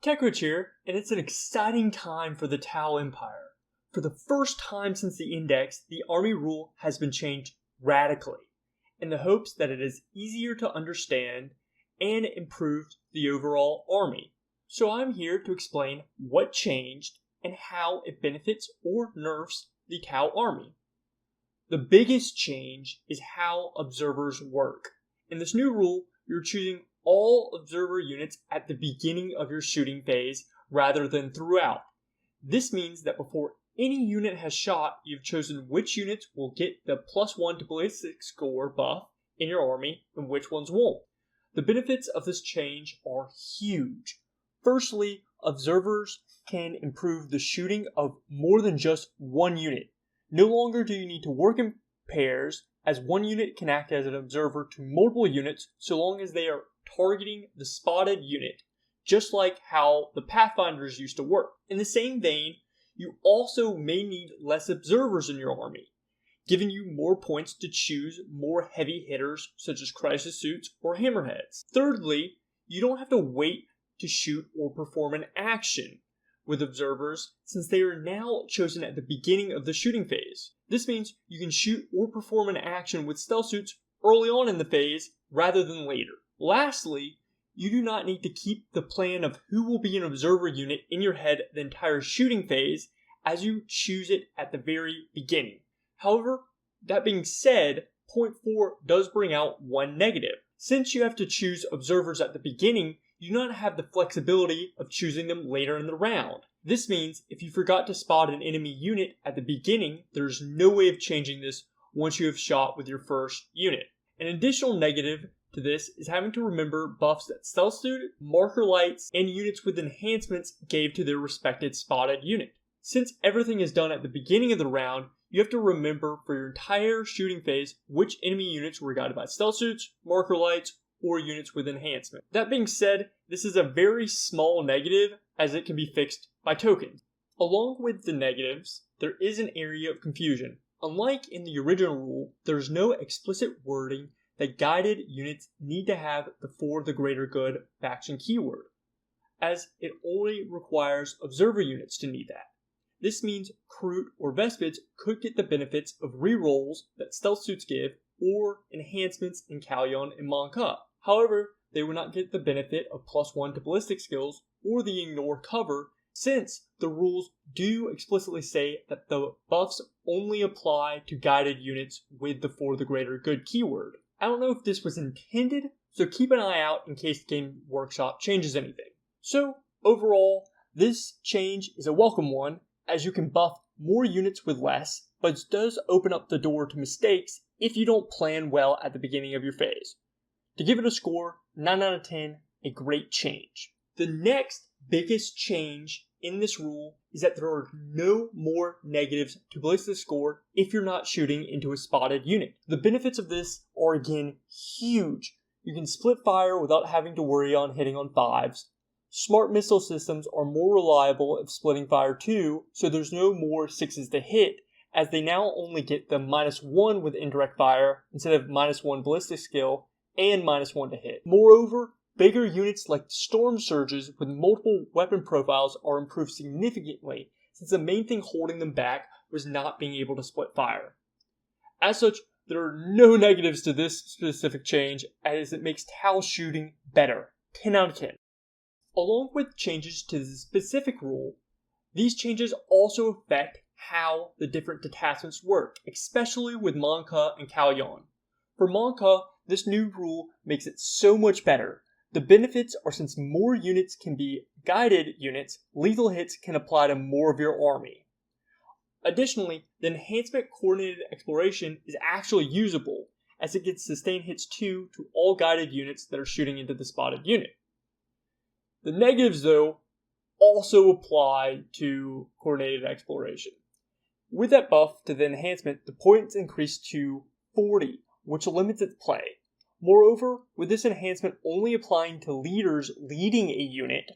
TechRich here, and it's an exciting time for the Tau Empire. For the first time since the Index, the army rule has been changed radically, in the hopes that it is easier to understand and improves the overall army. So I'm here to explain what changed and how it benefits or nerfs the Tau army. The biggest change is how observers work. In this new rule, you're choosing all observer units at the beginning of your shooting phase rather than throughout. This means that before any unit has shot, you've chosen which units will get the +1 to ballistic score buff in your army and which ones won't. The benefits of this change are huge. Firstly, observers can improve the shooting of more than just one unit. No longer do you need to work in pairs, as one unit can act as an observer to multiple units so long as they are targeting the spotted unit, just like how the Pathfinders used to work. In the same vein, you also may need less observers in your army, giving you more points to choose more heavy hitters such as crisis suits or hammerheads. Thirdly, you don't have to wait to shoot or perform an action with observers, since they are now chosen at the beginning of the shooting phase. This means you can shoot or perform an action with stealth suits early on in the phase rather than later. Lastly, you do not need to keep the plan of who will be an observer unit in your head the entire shooting phase, as you choose it at the very beginning. However, that being said, point 4 does bring out one negative. Since you have to choose observers at the beginning, you do not have the flexibility of choosing them later in the round. This means if you forgot to spot an enemy unit at the beginning, there is no way of changing this once you have shot with your first unit. An additional negative to this is having to remember buffs that Stealth Suit, Marker Lights, and units with enhancements gave to their respected spotted unit. Since everything is done at the beginning of the round, you have to remember for your entire shooting phase which enemy units were guided by Stealth Suits, Marker Lights, or units with enhancement. That being said, this is a very small negative as it can be fixed by tokens. Along with the negatives, there is an area of confusion. Unlike in the original rule, there is no explicit wording that guided units need to have the "for the greater good" faction keyword, as it only requires observer units to need that. This means Kroot or Vespids could get the benefits of rerolls that Stealth Suits give or enhancements in Kauyon and Mont'ka. However, they would not get the benefit of +1 to ballistic skills or the ignore cover, since the rules do explicitly say that the buffs only apply to guided units with the "for the greater good" keyword. I don't know if this was intended, so keep an eye out in case Game Workshop changes anything. So, overall, this change is a welcome one, as you can buff more units with less, but it does open up the door to mistakes if you don't plan well at the beginning of your phase. To give it a score, 9 out of 10, a great change. The next biggest change in this rule is that there are no more negatives to ballistic score if you're not shooting into a spotted unit. The benefits of this are again huge. You can split fire without having to worry on hitting on 5s. Smart missile systems are more reliable if splitting fire too, so there's no more 6s to hit, as they now only get the -1 with indirect fire instead of -1 ballistic skill and -1 to hit. Moreover, bigger units like Storm Surges with multiple weapon profiles are improved significantly, since the main thing holding them back was not being able to split fire. As such, there are no negatives to this specific change, as it makes Tau shooting better. 10 out of 10. Along with changes to the specific rule, these changes also affect how the different detachments work, especially with Mont'ka and Kauyon. For Mont'ka, this new rule makes it so much better. The benefits are, since more units can be guided units, lethal hits can apply to more of your army. Additionally, the enhancement Coordinated Exploration is actually usable, as it gets sustained hits too to all guided units that are shooting into the spotted unit. The negatives, though, also apply to Coordinated Exploration. With that buff to the enhancement, the points increase to 40, which limits its play. Moreover, with this enhancement only applying to leaders leading a unit,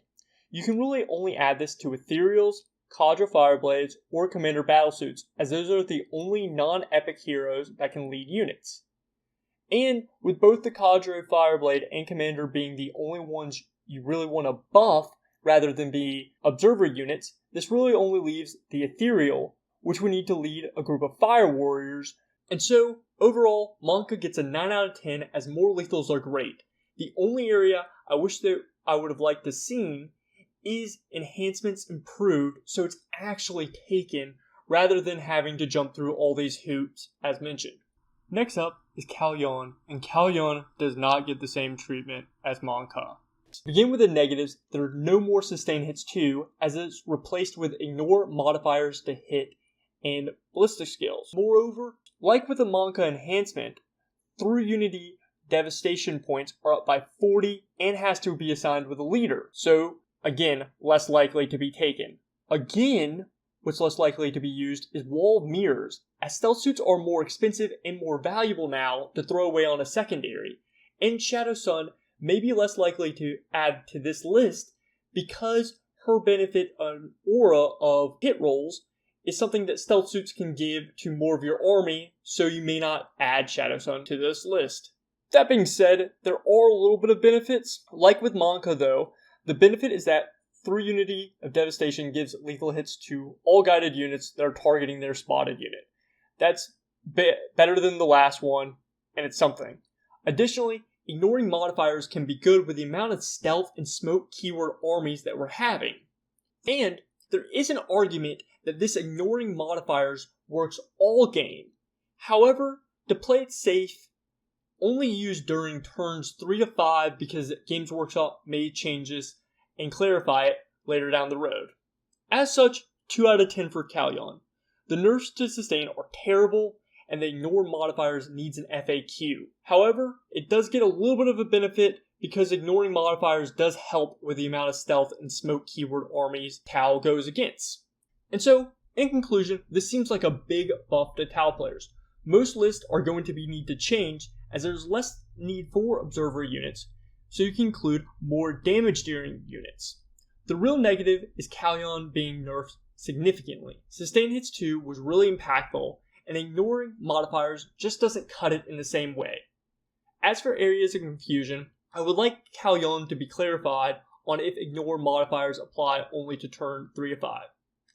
you can really only add this to Ethereals, Cadre Fireblades, or Commander Battlesuits, as those are the only non-epic heroes that can lead units. And with both the Cadre Fireblade and Commander being the only ones you really want to buff, rather than be observer units, this really only leaves the ethereal, which would need to lead a group of fire warriors. And so, overall, Mont'ka gets a 9 out of 10 as more lethals are great. The only area I wish that I would have liked to seen is enhancements improved so it's actually taken rather than having to jump through all these hoops as mentioned. Next up is Kauyon, and Kauyon does not get the same treatment as Mont'ka. To begin with the negatives, there are no more sustain hits too, as it's replaced with ignore modifiers to hit and ballistic skills. Moreover, like with the Mont'ka enhancement, through Unity devastation points are up by 40 and has to be assigned with a leader, so again, less likely to be taken. Again, what's less likely to be used is wall of mirrors, as stealth suits are more expensive and more valuable now to throw away on a secondary, and Shadow Sun may be less likely to add to this list because her benefit an aura of hit rolls is something that stealth suits can give to more of your army, so you may not add Shadow Sun to this list. That being said, there are a little bit of benefits. Like with Mont'ka though, the benefit is that through Unity of Devastation gives lethal hits to all guided units that are targeting their spotted unit. That's better than the last one, and it's something. Additionally, ignoring modifiers can be good with the amount of stealth and smoke keyword armies that we're having. And there is an argument that this ignoring modifiers works all game. However, to play it safe, only use during turns 3 to 5 because Games Workshop made changes and clarify it later down the road. As such, 2 out of 10 for Kauyon. The nerfs to sustain are terrible, and the ignore modifiers needs an FAQ. However, it does get a little bit of a benefit because ignoring modifiers does help with the amount of stealth and smoke keyword armies Tau goes against. And so, in conclusion, this seems like a big buff to Tau players. Most lists are going to need to change as there's less need for observer units, so you can include more damage dealing units. The real negative is Kauyon being nerfed significantly. Sustain hits 2 was really impactful, and ignoring modifiers just doesn't cut it in the same way. As for areas of confusion, I would like Kauyon to be clarified on if ignore modifiers apply only to turn 3 to 5.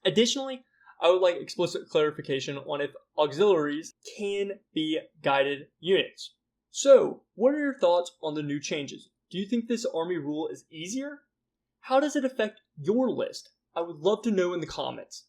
Additionally, I would like explicit clarification on if auxiliaries can be guided units. So, what are your thoughts on the new changes? Do you think this army rule is easier? How does it affect your list? I would love to know in the comments.